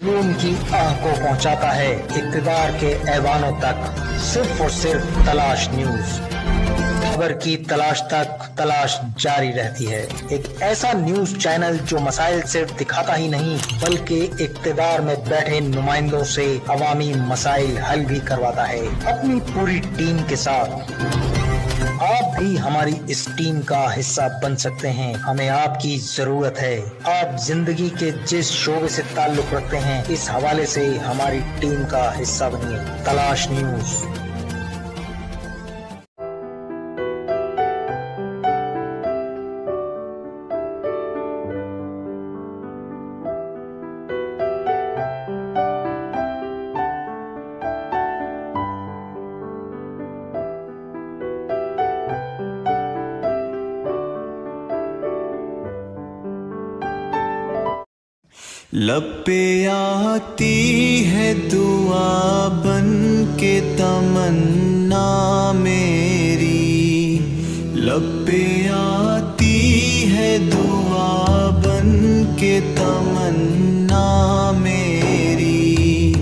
जुनून की आह को पहुंचाता है इक़्तिदार के ऐवानों तक, सिर्फ और सिर्फ तलाश न्यूज। खबर की तलाश तक तलाश जारी रहती है। एक ऐसा न्यूज चैनल जो मसाइल सिर्फ दिखाता ही नहीं बल्कि इक़्तिदार में बैठे नुमाइंदों से अवामी मसाइल हल भी करवाता है अपनी पूरी टीम के साथ। आप भी हमारी इस टीम का हिस्सा बन सकते हैं। हमें आपकी जरूरत है। आप जिंदगी के जिस शोबे से ताल्लुक रखते हैं, इस हवाले से हमारी टीम का हिस्सा बनिए। तलाश न्यूज। लब पे आती है दुआ बन के तमन्ना मेरी, लब पे आती है दुआ बन के तमन्ना मेरी।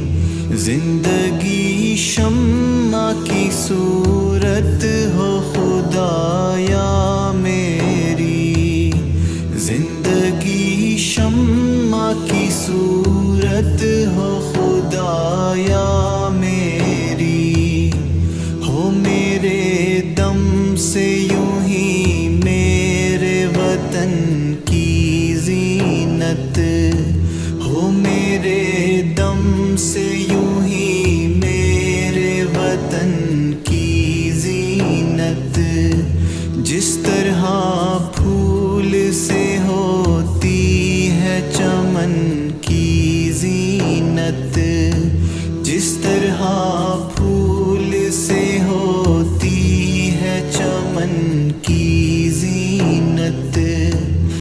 जिंदगी शम्मा की सूरत हो खुदाया मेरी, जिंदगी शम्मा की सूरत हो खुदाया मेरी। हो मेरे दम से यूं ही मेरे वतन की जीनत, हो मेरे दम से यूं ही मेरे वतन की जीनत। जिस तरह फूल से होती है चमन की जीनत, जिस तरह फूल से होती है चमन की जीनत।